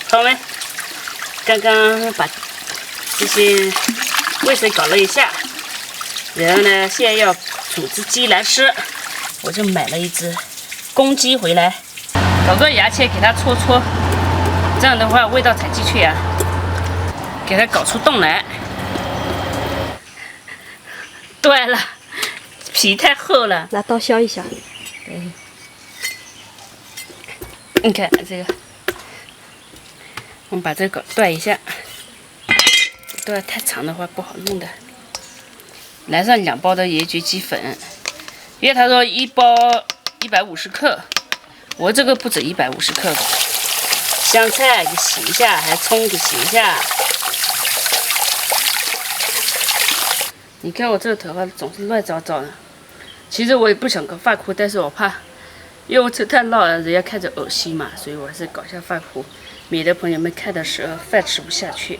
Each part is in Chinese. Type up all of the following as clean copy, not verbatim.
好们，刚刚把这些卫生搞了一下，然后呢，现在要煮只鸡来吃，我就买了一只公鸡回来，找个牙签给它戳戳，这样的话味道才进去啊，给它搞出洞来。断了，皮太厚了，拿刀削一下。对，你看这个。 我们把这个断一下，断太长的话不好弄的。来上2包的椰焗鸡粉，因为他说1包150克，我这个不止150克的。香菜给洗一下，还葱给洗一下。你看我这个头发总是乱糟糟的，其实我也不想搞发箍，但是我怕，因为我头太闹了，人家看着恶心嘛，所以我还是搞一下发箍。 免得朋友们看的时候饭吃不下去。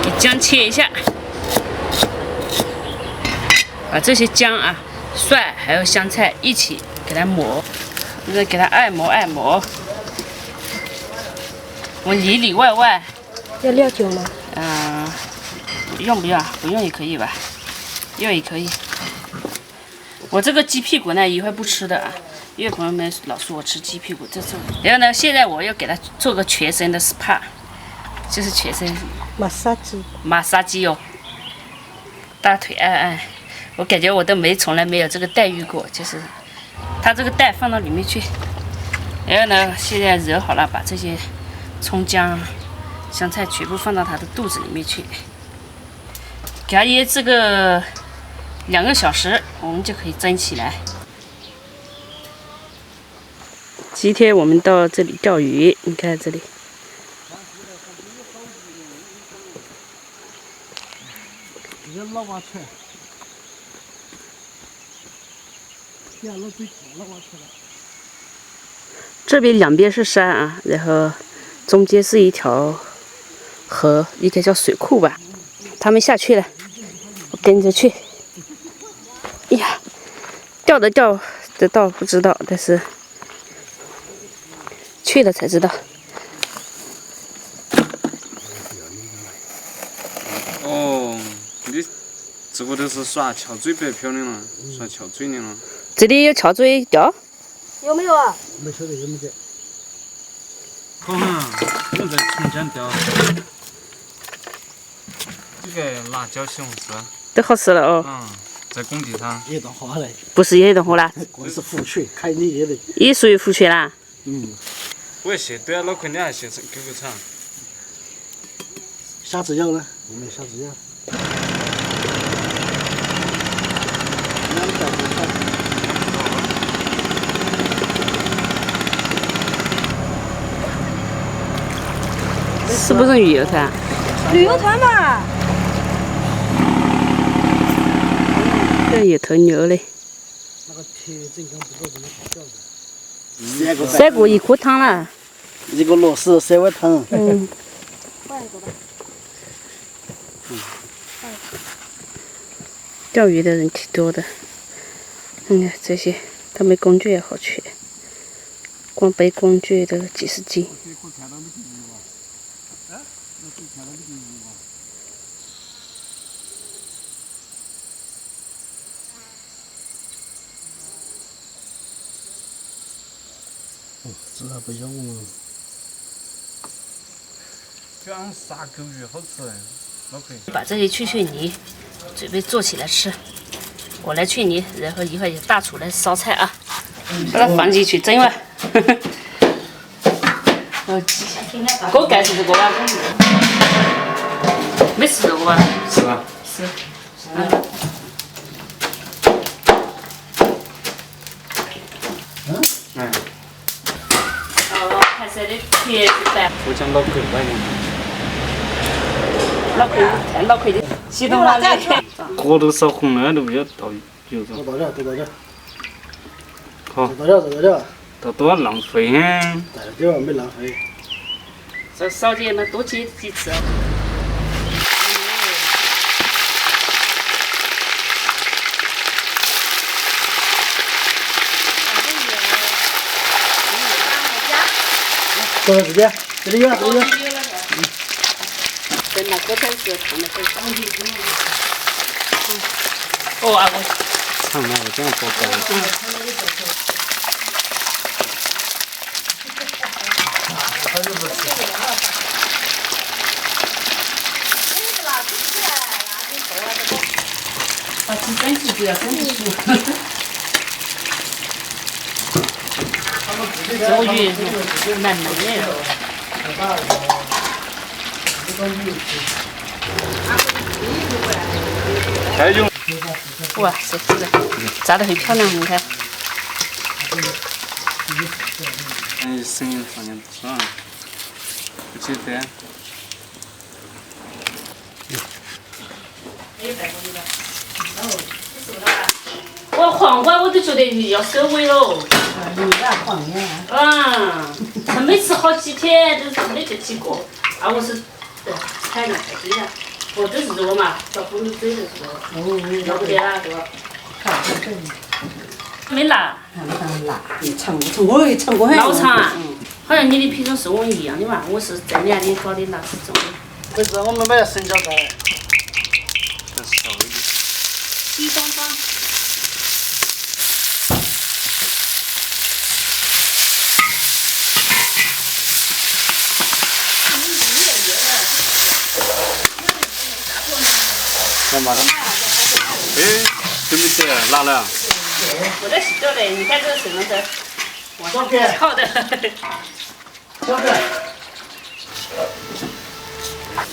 给姜切一下，把这些姜啊、蒜还有香菜一起给它磨，就是给它按摩按摩。我里里外外。要料酒吗？用不要？不用也可以吧，要也可以。我这个鸡屁股呢，一会不吃的啊。 因为朋友们老说我吃鸡屁股，这是。然后呢，现在我要给它做个全身的 SPA， 就是全身马杀鸡哦，大腿按按。我感觉我都从来没有这个待遇过，就是它这个蛋放到里面去。然后呢，现在揉好了，把这些葱姜、香菜全部放到它的肚子里面去，给它腌制个2个小时，我们就可以蒸起来。 今天我们到这里钓鱼，你看这里。这边2边是山啊，然后中间是一条河，应该叫水库吧。他们下去了，我跟着去。哎呀，钓得到不知道，但是。 去了才知道。哦，你这个都是耍翘嘴白漂的了，耍翘嘴的了。这里有翘嘴钓？有没有啊？没晓得有没得。好哈，我在从江钓。这个辣椒西红柿。都好吃了哦。嗯，在工地上。也当花嘞。不是也当活啦？我是湖区，开你也得。也属于湖区啦。嗯。 我也写，对啊，老坤你还写成 QQ 厂。虾子要呢？我们虾子要。是不是旅游团？旅游团嘛。这有头牛嘞。那个铁正刚不知道怎么叫的。 3个1锅汤了，一个螺丝3碗汤。嗯。换一个吧。钓鱼的人挺多的，你看这些，他们工具也好缺，光背工具都几十斤。这还不用啊。这样杀狗鱼好吃哎，老坤。把这些去泥，准备做起来吃。我来去泥，然后一会儿有大厨来烧菜啊，把它放进去蒸完。锅盖是这个吧？没吃这个吧？是吧？是。哎。哦，还是得茄子蛋。我讲老坤来的。老亏的，系统化的。锅都烧红了，都不要倒油多上。倒点，多倒点。好。多倒点，多倒点。倒多浪费啊！倒点没浪费。这烧鸡嘛，多煎几次。多长时间？这里有，这里有。真的，锅头是烫的很。哦啊，我。烫的我这样多高。啊，是真是不要真是熟。周鱼嫩嫩的。还有。哇，这是的，炸得很漂亮，你看。哎，声音放点是吧？不记得。我黄瓜我都觉得要收尾喽。他没吃好几天，都是没这几个。啊，我是采了太对了。哦，都是这个嘛，小公主嘴就是这个，要不得啦这个。没辣。你尝过，我也尝过很多。老长啊，好像你的品种是我一样的嘛，我是这年的搞的辣是重的。不是，我们买了生椒干。再少一点。西方方。干嘛的？哎，对不对？辣了。我在洗掉嘞，你看这个水龙头，往上跳的。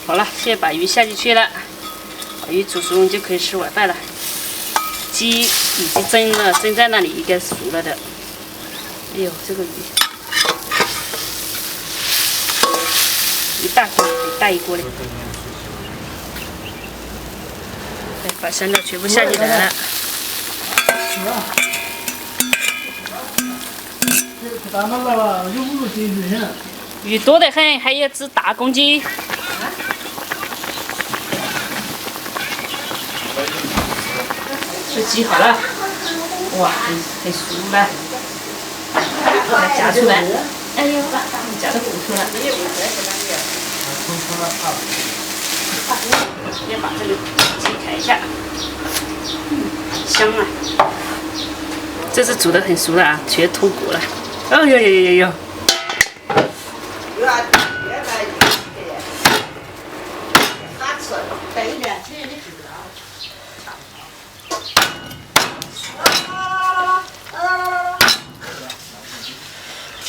好了，现在把鱼下进去了，把鱼煮熟，我们就可以吃晚饭了。鸡已经蒸了，蒸在那里应该熟了的。哎呦，这个鱼，一大锅，很大一锅嘞。把香料全部下进来了。鱼多得很，还有只大公鸡。这鸡好了，哇，很熟了，再夹出来。哎呦，夹到骨头了。先把这个鸡开一下，香啊！这是煮的很熟了啊，全脱骨了。哦呦呦呦呦！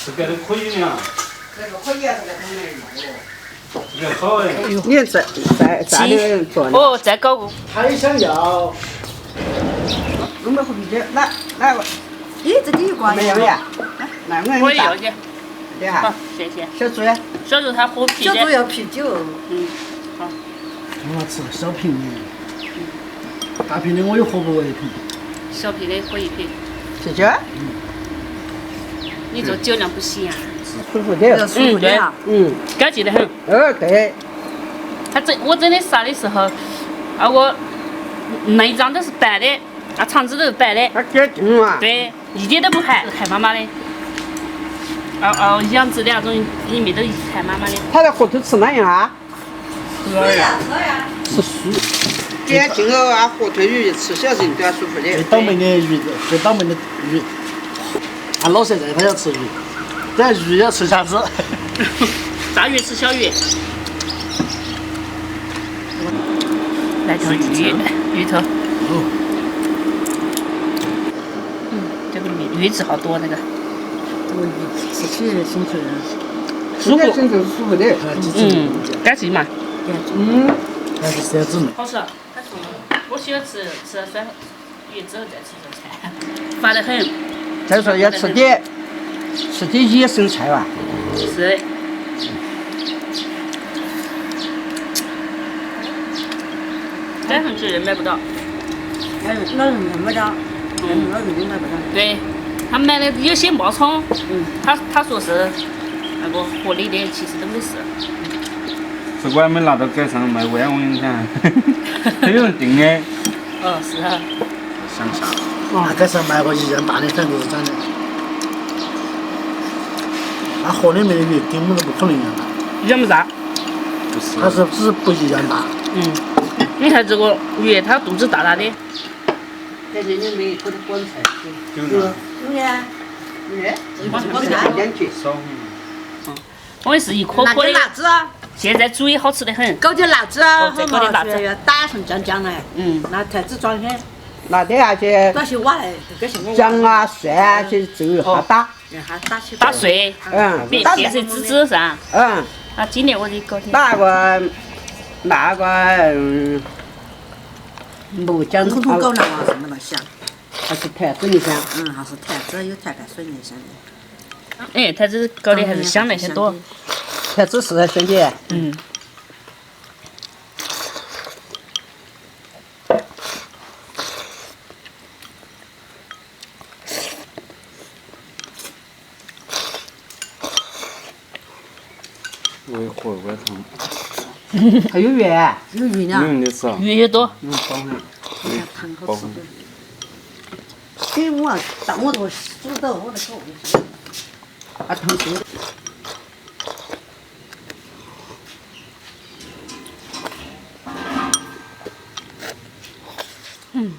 这个都可以呢。这个可以啊，这个东西。这个好哎。你看在那个做的。哦，再搞个。还想要？我们回去来，咦，这里有光没有呀？来，我也要去。对好哈。，谢谢。小猪，小猪它喝啤小猪的。要啤酒。嗯，好。我吃小瓶的，大瓶的我又喝不过一瓶。小瓶的喝一瓶。谢谢。你这酒量不行啊。舒服的。舒服的。干净得很。对。我蒸的啥的时候，啊我内脏都是白的，啊肠子都是白的。它干净嘛。对，一点都不咸，咸妈妈的。养殖的那种里面都是咸妈妈的。它在河头吃哪样啊？喝呀。吃素。干净哦啊，河头鱼吃小人都要舒服的。最倒霉的鱼，最倒霉的鱼。俺老婶子她要吃鱼，这鱼要吃虾子。大鱼吃小鱼。来条鱼头。这个鱼子好多那个。吃起新鲜。舒服。真正舒服的。干净嘛。还是膻子嘛。好吃。我喜欢吃了酸鱼之后再吃这菜，发得很。再说要吃点野生菜吧。是。再上去人买不到。老人买不到。老人买不到。对，他买的有些冒充，他说是那个合理的，其实都没事。这个还没拿到街上卖完，我跟你讲，还有人订的。哦，是啊。乡下。哇，街上卖过一样大的粉都是长的。那河里面的鱼根本都不可能一样大，一样不大。不是，它是只是不一样大。嗯，你看这个鱼，它肚子大大的。在这里面可能广菜，有呢，有呀，这个广菜两句。少红。我也是一颗拿颗的，点辣子啊，现在煮也好吃得很。搞点辣子啊，再搞点辣子要打成浆浆来。嗯，拿台子装起，拿点下去那些瓦来，这个什么姜啊、蒜啊，去走一下打，让它打起。打碎，打变成籽籽噻。嗯，啊，今年我得搞点。那个木姜通通搞那个什么东西啊？还是台子里香，还是台子有台盖水泥香的。哎，它这搞的还是香那些多。台子是兄弟。嗯。我火锅汤，还有鱼，有鱼呢，你吃啊？鱼也多。汤好吃包红。给我当我都煮到我的口味。啊，汤水。嗯。